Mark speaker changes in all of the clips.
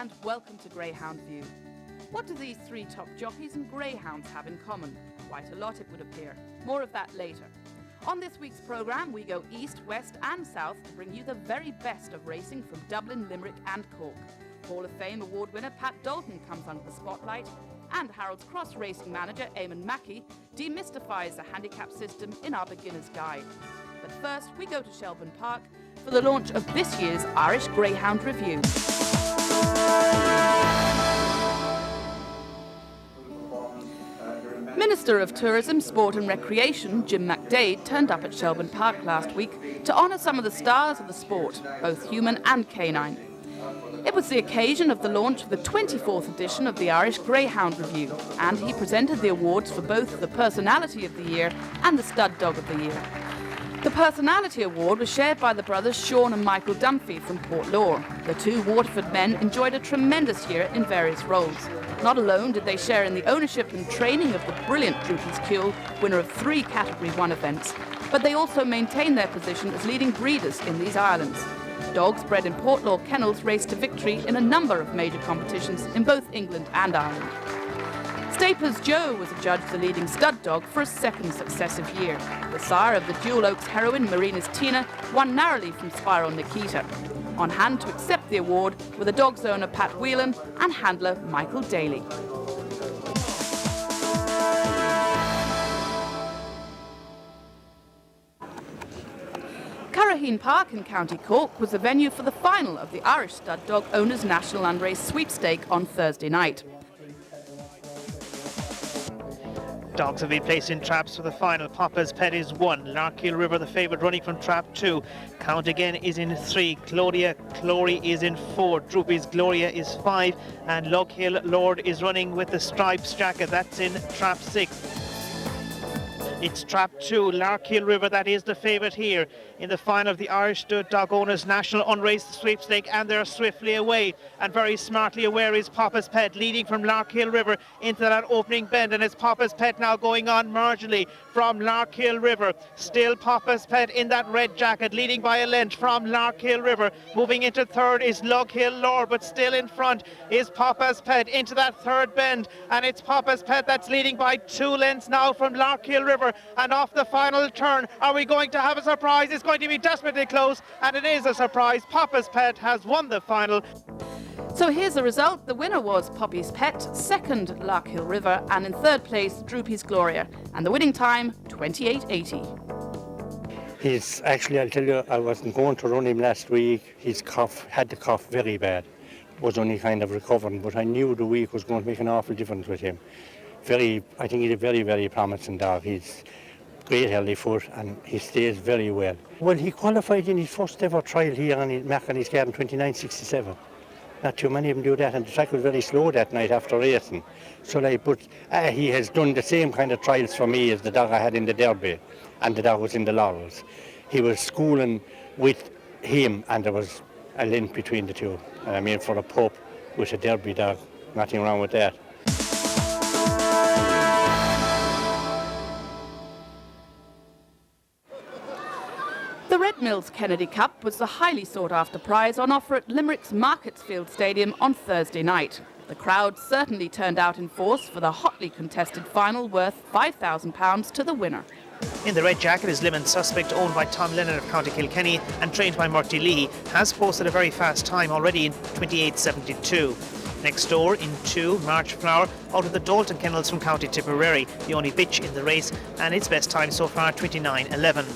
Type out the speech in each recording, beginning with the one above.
Speaker 1: and welcome to Greyhound View. What do these three top jockeys and greyhounds have in common? Quite a lot, it would appear. More of that later. On this week's programme, we go east, west and south to bring you the very best of racing from Dublin, Limerick and Cork. Hall of Fame award winner Pat Dalton comes under the spotlight, and Harold's Cross racing manager Eamon Mackey demystifies the handicap system in our beginner's guide. But first, we go to Shelbourne Park for the launch of this year's Irish Greyhound Review. Minister of Tourism, Sport and Recreation, Jim McDade, turned up at Shelbourne Park last week to honour some of the stars of the sport, both human and canine. It was the occasion of the launch of the 24th edition of the Irish Greyhound Review, and he presented the awards for both the Personality of the Year and the Stud Dog of the Year. The Personality Award was shared by the brothers Sean and Michael Dunphy from Portlaw. The two Waterford men enjoyed a tremendous year in various roles. Not alone did they share in the ownership and training of the brilliant Droopy's Cule, winner of 3 Category 1 events, but they also maintained their position as leading breeders in these islands. Dogs bred in Portlaw kennels raced to victory in a number of major competitions in both England and Ireland. Staples Joe was adjudged the leading stud dog for a second successive year. The sire of the Dual Oaks heroine Marina's Tina won narrowly from Spiral Nikita. On hand to accept the award were the dog's owner Pat Whelan and handler Michael Daly. Curraheen Park in County Cork was the venue for the final of the Irish Stud Dog Owners National Land Race Sweepstake on Thursday night.
Speaker 2: Dogs have been placed in traps for the final. Papa's Pet is 1. Larkhill River, the favourite, running from trap 2. Count Again is in 3. Gloria Glory is in 4. Droopy's Gloria is 5. And Lughill Lord is running with the stripes jacket. That's in trap 6. It's trap 2, Larkhill River, that is the favourite here in the final of the Irish Dog Owners National Unraced Sweepstake, and they're swiftly away and very smartly aware is Papa's Pet, leading from Larkhill River into that opening bend, and it's Papa's Pet now going on marginally from Larkhill River. Still Papa's Pet in that red jacket, leading by a length from Larkhill River. Moving into third is Lughill Lord, but still in front is Papa's Pet into that third bend, and it's Papa's Pet that's leading by 2 lengths now from Larkhill River. And off the final turn, are we going to have a surprise? It's going to be desperately close, and it is a surprise. Papa's Pet has won the final.
Speaker 1: So here's the result. The winner was Poppy's Pet, second Larkhill River, and in third place Droopy's Gloria. And the winning time, 28.80.
Speaker 3: He's actually, I'll tell you, I wasn't going to run him last week. His cough, had the cough very bad. Was only kind of recovering, but I knew the week was going to make an awful difference with him. I think he's a very, very promising dog. He's great healthy foot and he stays very well. Well, he qualified in his first ever trial here on his garden 29.67. Not too many of them do that, and the track was very slow that night after racing. So he has done the same kind of trials for me as the dog I had in the Derby, and the dog was in the Laurels. He was schooling with him, and there was a link between the two. And I mean, for a pup with a Derby dog, nothing wrong with that.
Speaker 1: The Red Mills Kennedy Cup was the highly sought-after prize on offer at Limerick's Marketsfield Stadium on Thursday night. The crowd certainly turned out in force for the hotly contested final worth £5,000 to the winner.
Speaker 2: In the red jacket is Lemon Suspect, owned by Tom Lennon of County Kilkenny and trained by Murty Lee, has posted a very fast time already in 28.72. Next door in 2, March Flower, out of the Dalton Kennels from County Tipperary, the only bitch in the race, and its best time so far, 29.11.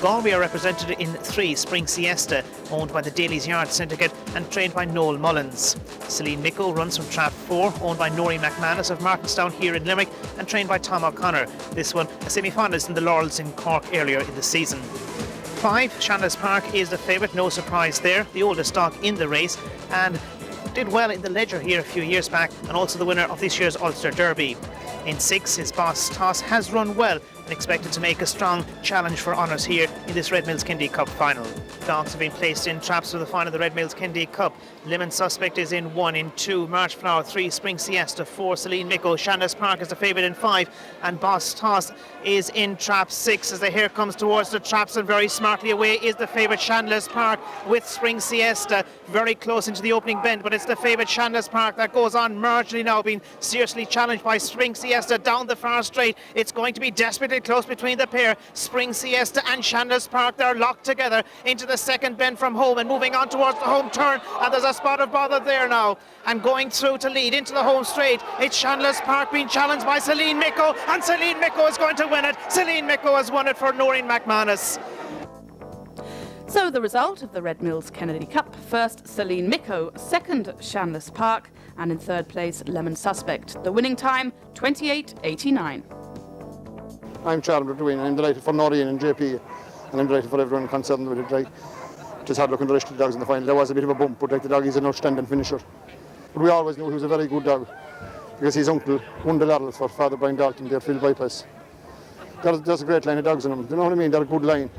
Speaker 2: Galway are represented in 3, Spring Siesta, owned by the Daly's Yard Syndicate and trained by Noel Mullins. Celine Mickel runs from Trap 4, owned by Nori McManus of Martinstown here in Limerick and trained by Tom O'Connor. This one a semi-finalist in the Laurels in Cork earlier in the season. 5, Shanna's Park is the favourite, no surprise there, the oldest dog in the race, and did well in the Ledger here a few years back, and also the winner of this year's Ulster Derby. In 6, his boss Toss has run well, and expected to make a strong challenge for honours here in this Red Mills Kindy Cup final. Dogs have been placed in traps for the final of the Red Mills Kindy Cup. Lemon Suspect is in 1, in 2, March Flower 3, Spring Siesta 4, Celine Micko, Shandas Park is the favourite in 5, and Boss Toss is in trap 6 as the hare comes towards the traps, and very smartly away is the favourite Shandas Park with Spring Siesta very close into the opening bend, but it's the favourite Shandas Park that goes on marginally now, being seriously challenged by Spring Siesta down the far straight. It's going to be desperately close between the pair. Spring Siesta and Shandas Park, they're locked together into the second bend from home and moving on towards the home turn, and there's a spot of bother there now, and going through to lead into the home straight. It's Shandas Park being challenged by Celine Micko, and Celine Micko is going to win it. Celine Micko has won it for Noreen McManus.
Speaker 1: So the result of the Red Mills Kennedy Cup: first Celine Micko, second Shandas Park, and in third place Lemon Suspect. The winning time 28.89.
Speaker 4: I'm charmed to win. I'm delighted for Noreen and JP, and I'm delighted for everyone concerned with it. Just had looking at the rest of the dogs in the final. There was a bit of a bump, but the dog is an outstanding finisher. But we always knew he was a very good dog, because his uncle won the laurels for Father Brian Dalton there, Phil Bypass. There's a great line of dogs in them. You know what I mean? They're a good line.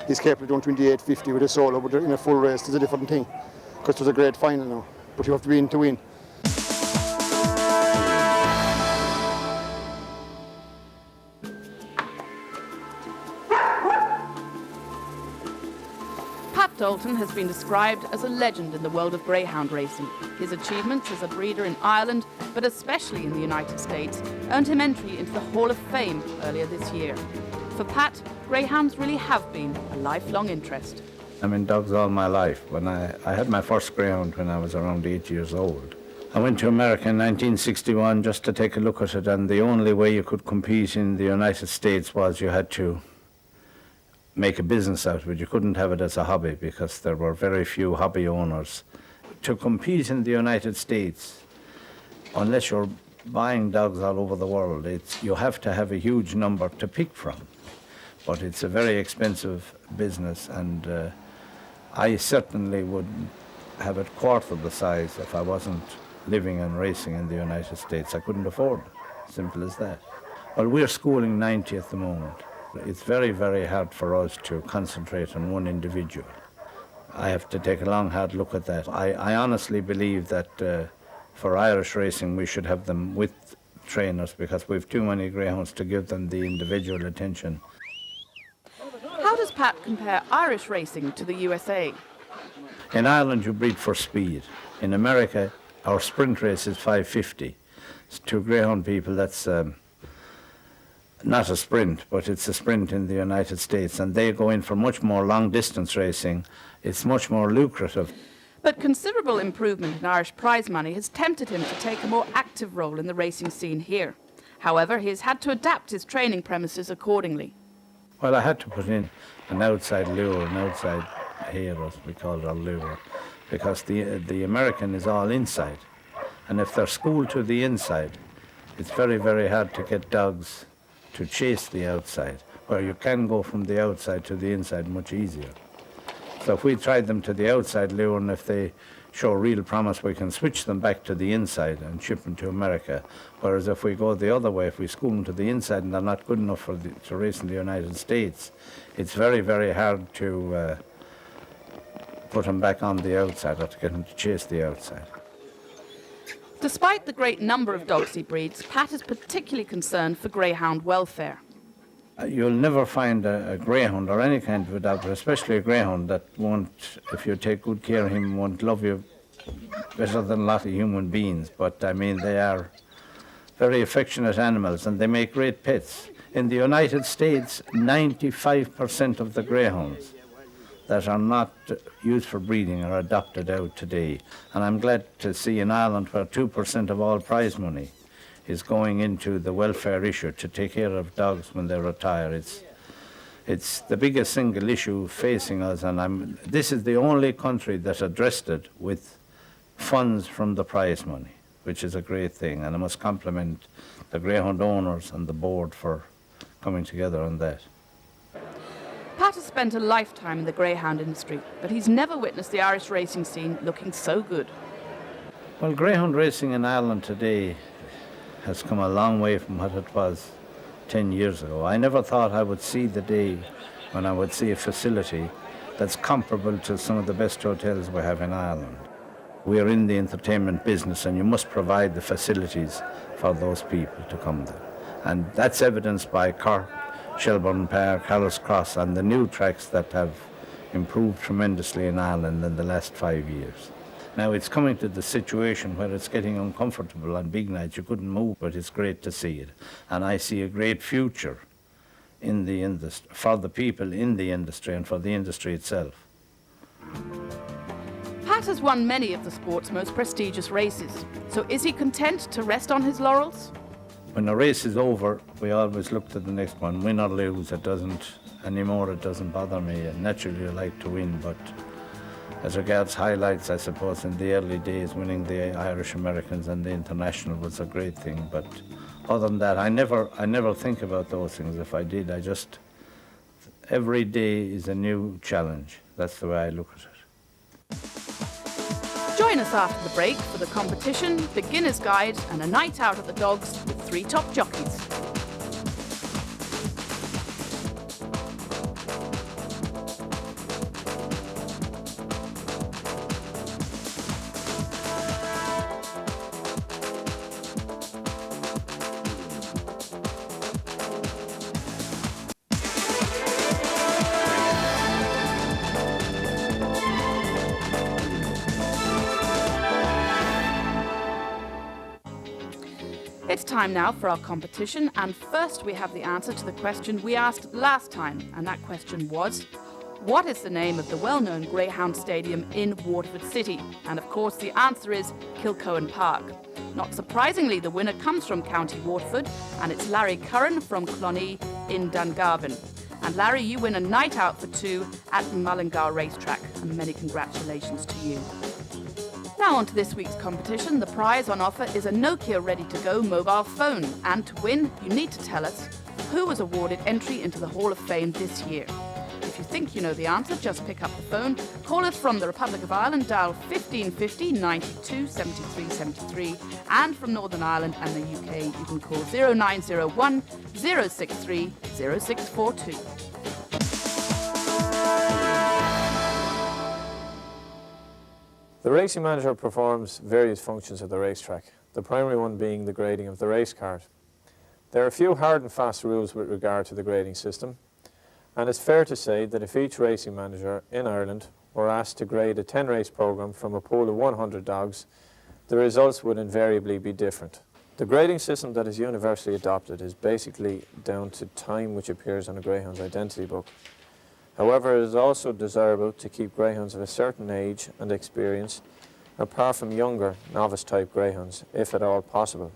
Speaker 4: He's capable of doing 28.50 with a solo, but in a full race there's a different thing, because it was a great final now. But you have to be in to win.
Speaker 1: Pat Dalton has been described as a legend in the world of greyhound racing. His achievements as a breeder in Ireland, but especially in the United States, earned him entry into the Hall of Fame earlier this year. For Pat, greyhounds really have been a lifelong interest.
Speaker 5: I'm in dogs all my life. When I had my first greyhound when I was around 8 years old. I went to America in 1961 just to take a look at it, and the only way you could compete in the United States was you had to make a business out of it. You couldn't have it as a hobby because there were very few hobby owners. To compete in the United States, unless you're buying dogs all over the world, you have to have a huge number to pick from. But it's a very expensive business, and I certainly wouldn't have it quarter the size if I wasn't living and racing in the United States. I couldn't afford it, simple as that. Well, we're schooling 90 at the moment. It's very, very hard for us to concentrate on one individual. I have to take a long, hard look at that. I honestly believe that for Irish racing we should have them with trainers, because we've too many greyhounds to give them the individual attention.
Speaker 1: How does Pat compare Irish racing to the USA?
Speaker 5: In Ireland you breed for speed. In America our sprint race is 5:50. To greyhound people that's not a sprint, but it's a sprint in the United States, and they go in for much more long distance racing. It's much more lucrative.
Speaker 1: But considerable improvement in Irish prize money has tempted him to take a more active role in the racing scene here. However, he has had to adapt his training premises accordingly.
Speaker 5: Well, I had to put in an outside lure, an outside hare, as we call it, or lure, because the American is all inside. And if they're schooled to the inside, it's very, very hard to get dogs to chase the outside, where you can go from the outside to the inside much easier. So if we tried them to the outside lure, and if they show real promise, we can switch them back to the inside and ship them to America. Whereas if we go the other way, if we school them to the inside and they're not good enough to race in the United States, it's very, very hard to put them back on the outside, or to get them to chase the outside.
Speaker 1: Despite the great number of dogs he breeds, Pat is particularly concerned for greyhound welfare.
Speaker 5: You'll never find a greyhound or any kind of a dog, but especially a greyhound, that won't, if you take good care of him, won't love you better than a lot of human beings. But I mean, they are very affectionate animals, and they make great pets. In the United States, 95% of the greyhounds that are not used for breeding are adopted out today. And I'm glad to see in Ireland, where 2% of all prize money is going into the welfare issue to take care of dogs when they retire. It's the biggest single issue facing us, and this is the only country that addressed it with funds from the prize money, which is a great thing, and I must compliment the greyhound owners and the board for coming together on that.
Speaker 1: Pat has spent a lifetime in the greyhound industry, but he's never witnessed the Irish racing scene looking so good.
Speaker 5: Well, greyhound racing in Ireland today has come a long way from what it was 10 years ago. I never thought I would see the day when I would see a facility that's comparable to some of the best hotels we have in Ireland. We are in the entertainment business, and you must provide the facilities for those people to come there. And that's evidenced by Cork, Shelburne Park, Hallis Cross, and the new tracks that have improved tremendously in Ireland in the last 5 years. Now it's coming to the situation where it's getting uncomfortable on big nights. You couldn't move, but it's great to see it. And I see a great future in the industry, for the people in the industry and for the industry itself.
Speaker 1: Pat has won many of the sport's most prestigious races, so is he content to rest on his laurels?
Speaker 5: When a race is over, we always look to the next one. Win or lose, it doesn't bother me. And naturally, I like to win, but as regards highlights, I suppose in the early days, winning the Irish Americans and the International was a great thing. But other than that, I never think about those things. If I did, every day is a new challenge. That's the way I look at it.
Speaker 1: Join us after the break for the competition, beginner's guide, and a night out at the Dogs with 3 top jockeys. It's time now for our competition, and first we have the answer to the question we asked last time, and that question was, what is the name of the well-known Greyhound Stadium in Waterford City? And of course the answer is Kilcohen Park. Not surprisingly, the winner comes from County Waterford, and it's Larry Curran from Clonee in Dungarvan. And Larry, you win a night out for 2 at Mullingar Racetrack, and many congratulations to you. Now on to this week's competition. The prize on offer is a Nokia ready-to-go mobile phone. And to win, you need to tell us who was awarded entry into the Hall of Fame this year. If you think you know the answer, just pick up the phone, call us from the Republic of Ireland, dial 1550 92 73 73, and from Northern Ireland and the UK, you can call 0901 063 0642.
Speaker 6: The racing manager performs various functions at the racetrack, the primary one being the grading of the race card. There are a few hard and fast rules with regard to the grading system, and it's fair to say that if each racing manager in Ireland were asked to grade a 10-race programme from a pool of 100 dogs, the results would invariably be different. The grading system that is universally adopted is basically down to time which appears on a greyhound's identity book. However, it is also desirable to keep greyhounds of a certain age and experience apart from younger, novice-type greyhounds, if at all possible.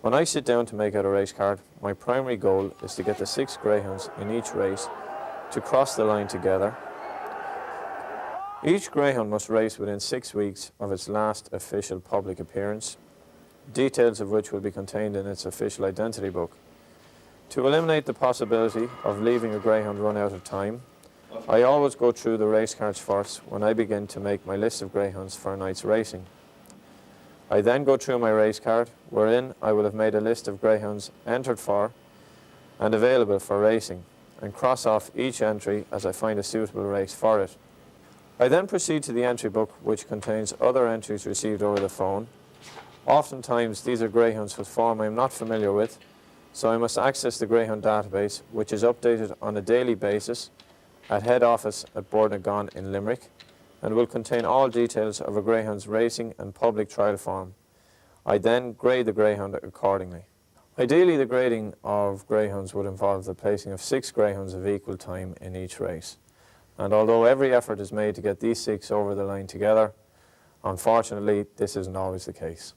Speaker 6: When I sit down to make out a race card, my primary goal is to get the 6 greyhounds in each race to cross the line together. Each greyhound must race within 6 weeks of its last official public appearance, details of which will be contained in its official identity book. To eliminate the possibility of leaving a greyhound run out of time, I always go through the race cards first when I begin to make my list of greyhounds for a night's racing. I then go through my race card, wherein I will have made a list of greyhounds entered for and available for racing, and cross off each entry as I find a suitable race for it. I then proceed to the entry book, which contains other entries received over the phone. Oftentimes these are greyhounds whose form I am not familiar with, so I must access the Greyhound database, which is updated on a daily basis at head office at Bornagon in Limerick, and will contain all details of a greyhound's racing and public trial form. I then grade the greyhound accordingly. Ideally, the grading of greyhounds would involve the placing of 6 greyhounds of equal time in each race. And although every effort is made to get these 6 over the line together, unfortunately, this isn't always the case.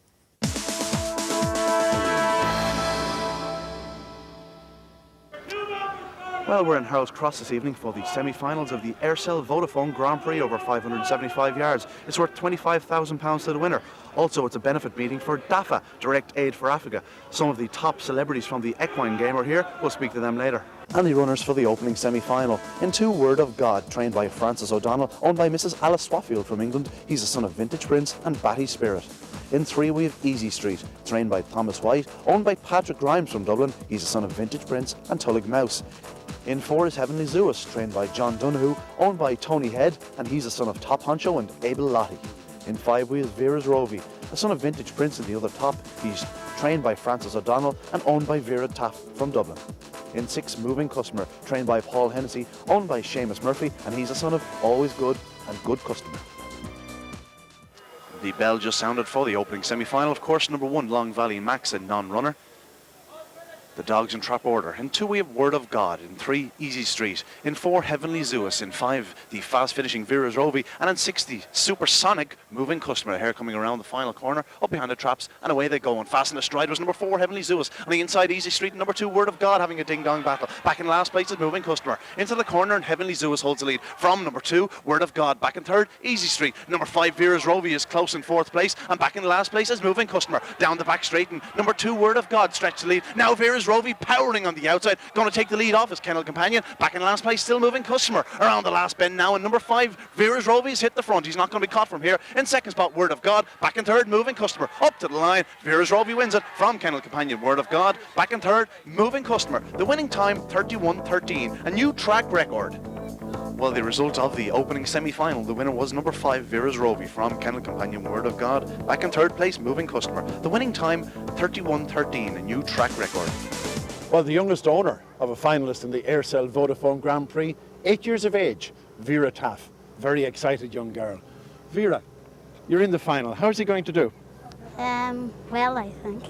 Speaker 7: Well, we're in Harold's Cross this evening for the semi-finals of the Aircell Vodafone Grand Prix over 575 yards. It's worth £25,000 to the winner. Also, it's a benefit meeting for DAFA, Direct Aid for Africa. Some of the top celebrities from the equine game are here. We'll speak to them later. And the runners for the opening semi-final. In 2 Word of God, trained by Francis O'Donnell, owned by Mrs. Alice Swaffield from England. He's a son of Vintage Prince and Batty Spirit. In 3 we have Easy Street, trained by Thomas White, owned by Patrick Grimes from Dublin. He's the son of Vintage Prince and Tullig Mouse. In 4 is Heavenly Zeus, trained by John Donoghue, owned by Tony Head, and he's the son of Top Honcho and Abel Lottie. In 5 we have Vera's Rovey, the son of Vintage Prince and the other Top. He's trained by Francis O'Donnell and owned by Vera Taff from Dublin. In 6, Moving Customer, trained by Paul Hennessy, owned by Seamus Murphy, and he's the son of Always Good and Good Customer. The bell just sounded for the opening semi-final. Of course, number 1, Long Valley Max, a non-runner. The dogs in trap order. In 2 we have Word of God. In 3, Easy Street. In 4, Heavenly Zeus. In 5, the fast finishing Vera's Rovey. And in 6, the supersonic Moving Customer. Here coming around the final corner, up behind the traps, and away they go. And fast in the stride was number 4, Heavenly Zeus. On the inside, Easy Street. And number 2, Word of God, having a ding-dong battle. Back in last place is Moving Customer. Into the corner, and Heavenly Zeus holds the lead. From number 2, Word of God. Back in 3rd, Easy Street. Number 5, Vera's Rovey is close in 4th place. And back in last place is Moving Customer. Down the back straight, and number 2, Word of God stretched the lead. Now Vera's Rovey powering on the outside, going to take the lead off his kennel companion. Back in last place, still Moving Customer. Around the last bend now, and number 5, Vera's Rovey's hit the front. He's not going to be caught from here. In 2nd spot, Word of God. Back in 3rd, Moving Customer. Up to the line, Vera's Rovey wins it from kennel companion Word of God. Back in 3rd, Moving Customer. The winning time, 31:13, a new track record. Well, the result of the opening semi-final, the winner was number 5, Vera's Rovey from kennel companion Word of God. Back in 3rd place, Moving Customer. The winning time, 31:13, a new track record.
Speaker 8: Well, the youngest owner of a finalist in the Aircel Vodafone Grand Prix, 8 years of age, Vera Taff. Very excited young girl. Vera, you're in the final. How's he going to do?
Speaker 9: Well, I think.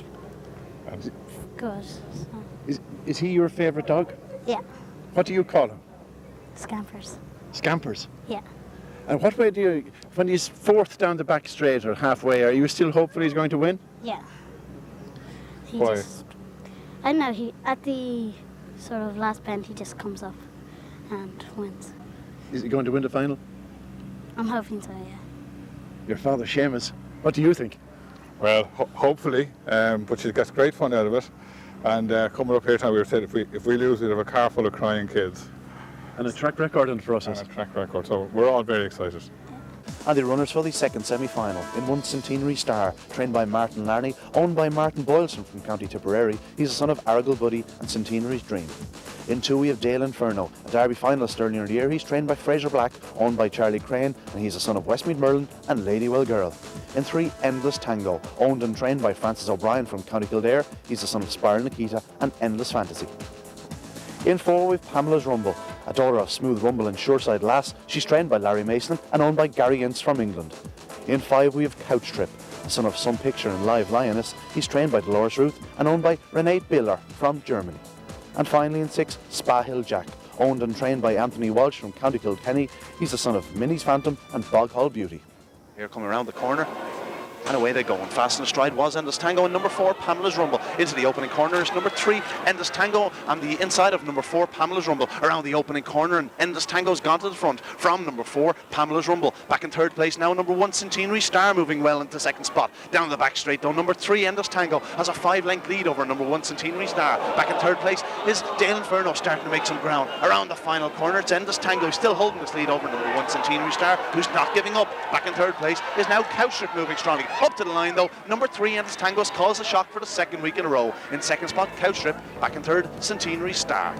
Speaker 9: Good. So.
Speaker 8: Is he your favourite dog?
Speaker 9: Yeah.
Speaker 8: What do you call him?
Speaker 9: Scampers.
Speaker 8: Scampers?
Speaker 9: Yeah.
Speaker 8: And what way do you, when he's 4th down the back straight or halfway, are you still hopeful he's going to win?
Speaker 9: Yeah.
Speaker 8: Why?
Speaker 9: I don't know, he, at the sort of last bend, he just comes up and wins.
Speaker 8: Is he going to win the final?
Speaker 9: I'm hoping so, yeah.
Speaker 8: Your father, Seamus, what do you think?
Speaker 10: Well, hopefully, but she gets great fun out of it. And coming up here tonight, we were saying if we lose, we'd have a car full of crying kids.
Speaker 8: And a track record in the process.
Speaker 10: And a track record, so we're all very excited.
Speaker 7: And the runners for the 2nd semi-final. In 1, Centenary Star, trained by Martin Larney, owned by Martin Boylston from County Tipperary. He's the son of Aragil Buddy and Centenary's Dream. In 2 we have Dale Inferno, a Derby finalist earlier in the year. He's trained by Fraser Black, owned by Charlie Crane, and he's the son of Westmead Merlin and Ladywell Girl. In 3, Endless Tango, owned and trained by Francis O'Brien from County Kildare. He's the son of Spiral Nikita and Endless Fantasy. In 4 we have Pamela's Rumble, a daughter of Smooth Rumble and Shoreside Lass. She's trained by Larry Mason and owned by Gary Ince from England. In 5 we have Couch Trip, a son of Sun Picture and Live Lioness. He's trained by Dolores Ruth and owned by Renee Biller from Germany. And finally in 6, Spa Hill Jack, owned and trained by Anthony Walsh from County Kilkenny. He's the son of Minnie's Phantom and Bog Hall Beauty. Here coming around the corner, and away they go. And fast in the stride was Endless Tango, and number 4, Pamela's Rumble. Into the opening corners, number 3, Endless Tango, and the inside of number 4, Pamela's Rumble. Around the opening corner, and Endless Tango's gone to the front from number 4, Pamela's Rumble. Back in 3rd place now, number 1, Centenary Star, moving well into 2nd spot. Down the back straight though, number 3, Endless Tango, has a 5-length lead over number 1, Centenary Star. Back in 3rd place is Dale Inferno, starting to make some ground. Around the final corner, it's Endless Tango, still holding this lead over number 1, Centenary Star, who's not giving up. Back in 3rd place is now Couch Trip, moving strongly. Up to the line though, number 3, Endless Tango's caused a shock for the 2nd week in a row. In 2nd spot, Couch Trip. Back in 3rd, Centenary Star.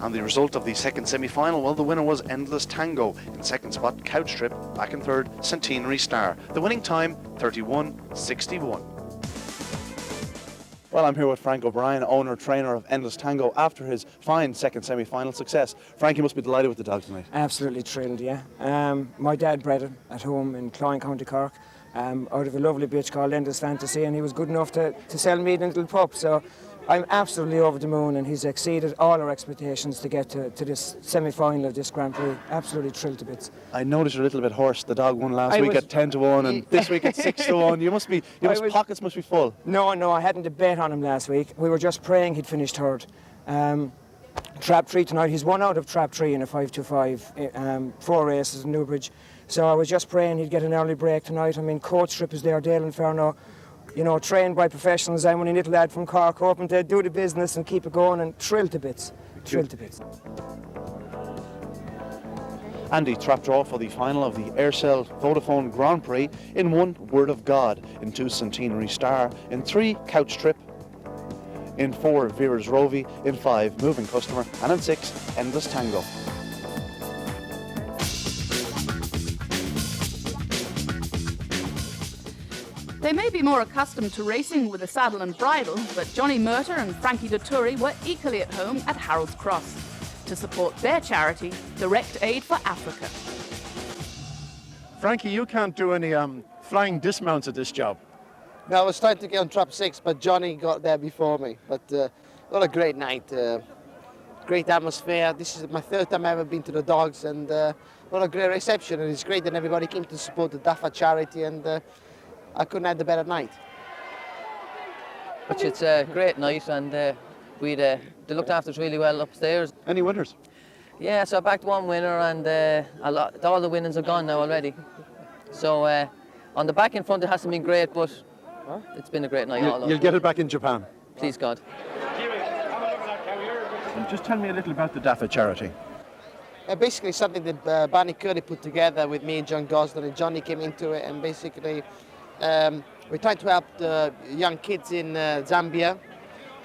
Speaker 7: And the result of the 2nd semi-final, well, the winner was Endless Tango. In 2nd spot, Couch Trip. Back in 3rd, Centenary Star. The winning time, 31:61. Well, I'm here with Frank O'Brien, owner-trainer of Endless Tango, after his fine 2nd semi-final success. Frank, you must be delighted with the dog tonight.
Speaker 11: Absolutely thrilled, yeah. My dad bred him at home in Cloyne, County Cork, out of a lovely bitch called Endless Fantasy, and he was good enough to sell me a little pup. So I'm absolutely over the moon, and he's exceeded all our expectations to get to this semi-final of this Grand Prix. Absolutely thrilled to bits.
Speaker 7: I noticed you're a little bit hoarse. The dog won last week at 10-1, and this week at 6-1. Your pockets must be full.
Speaker 11: No, I hadn't a bet on him last week. We were just praying he'd finish 3rd. Trap 3 tonight. He's won out of Trap 3 in a 5-2-5, 4 races in Newbridge. So I was just praying he'd get an early break tonight. I mean, Coach Trip is there, Dale Inferno, you know, trained by professionals. I'm only a little lad from Cork, hoping to do the business and keep it going, and thrilled to bits. Thrilled to bits.
Speaker 7: And the trap draw for the final of the Aircel Vodafone Grand Prix: in 1, Word of God; in 2, Centenary Star; in 3, Couch Trip; in 4, Vera's Rovi; in 5, Moving Customer; and in 6, Endless Tango.
Speaker 1: They may be more accustomed to racing with a saddle and bridle, but Johnny Murter and Frankie Dutturi were equally at home at Harold's Cross to support their charity, Direct Aid for Africa.
Speaker 8: Frankie, you can't do any flying dismounts at this job.
Speaker 12: No, I was trying to get on trap 6, but Johnny got there before me. But what a great night. Great atmosphere. This is my 3rd time I've ever been to the dogs, and what a great reception. And it's great that everybody came to support the DAFA charity, and I couldn't have a better night.
Speaker 13: Which it's a great night, and they looked after us really well upstairs.
Speaker 8: Any winners?
Speaker 13: Yeah, so I backed one winner, and all the winnings are gone now already. So on the back in front it hasn't been great, but it's been a great night.
Speaker 8: You'll get it back in Japan.
Speaker 13: Please God.
Speaker 8: Just tell me a little about the DAFA charity.
Speaker 12: Basically something that Barney Curley put together with me and John Gosden, and Johnny came into it, and basically we tried to help the young kids in Zambia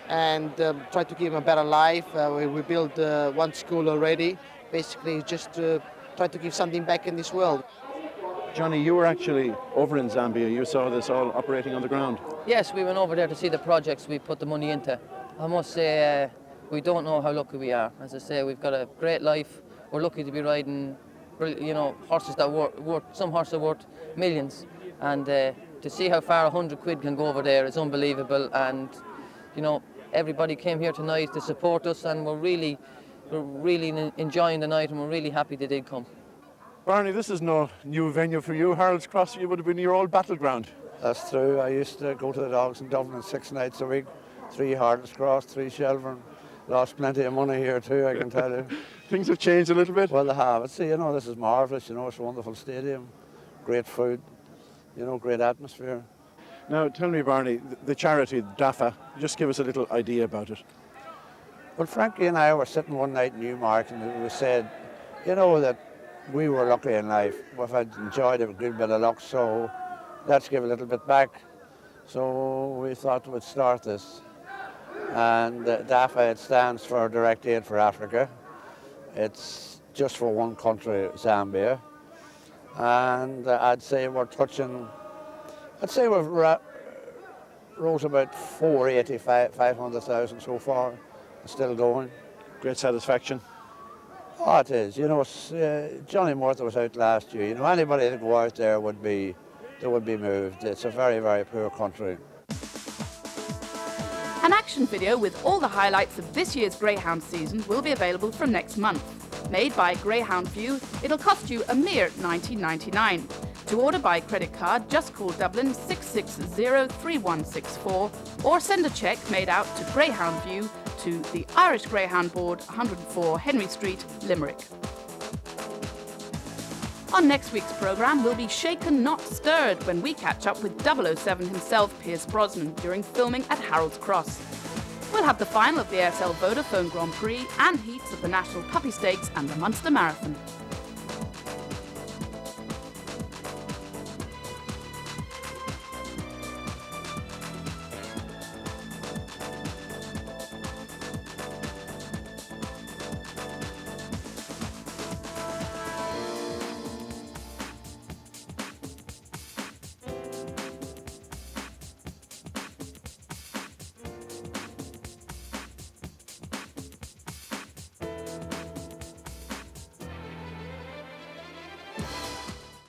Speaker 12: and try to give them a better life. We built one school already, basically just to try to give something back in this world.
Speaker 8: Johnny, you were actually over in Zambia. You saw this all operating on the ground.
Speaker 13: Yes, we went over there to see the projects we put the money into. I must say we don't know how lucky we are. As I say, we've got a great life. We're lucky to be riding, horses that some horses are worth millions, and to see how far 100 quid can go over there is unbelievable. And everybody came here tonight to support us, and we're really enjoying the night, and we're really happy they did come.
Speaker 8: Barney, this is no new venue for you. Harold's Cross, you would have been your old battleground.
Speaker 5: That's true. I used to go to the dogs in Dublin 6 nights a week. 3 Harold's Cross, 3 Shelburne. Lost plenty of money here too, I can tell you.
Speaker 8: Things have changed a little bit?
Speaker 5: Well, they have. See, this is marvellous. It's a wonderful stadium. Great food. Great atmosphere.
Speaker 8: Now, tell me, Barney, the charity, DAFA, just give us a little idea about it.
Speaker 5: Well, Frankie and I were sitting one night in Newmarket, and we said, that we were lucky in life. We've enjoyed a good bit of luck, so let's give a little bit back. So we thought we'd start this. And DAFA, it stands for Direct Aid for Africa. It's just for one country, Zambia. And I'd say we've rose about 500,000 so far. It's still going.
Speaker 8: Great satisfaction.
Speaker 5: Oh, it is. Johnny Murtha was out last year. Anybody that go out there would be moved. It's a very, very poor country.
Speaker 1: An action video with all the highlights of this year's Greyhound season will be available from next month. Made by Greyhound View, it'll cost you a mere $19.99. To order by credit card, just call Dublin 660-3164 or send a cheque made out to Greyhound View to the Irish Greyhound Board, 104 Henry Street, Limerick. On next week's programme, we'll be shaken, not stirred, when we catch up with 007 himself, Pierce Brosnan, during filming at Harold's Cross. We'll have the final of the Aircel Vodafone Grand Prix and heats of the National Puppy Stakes and the Munster Marathon.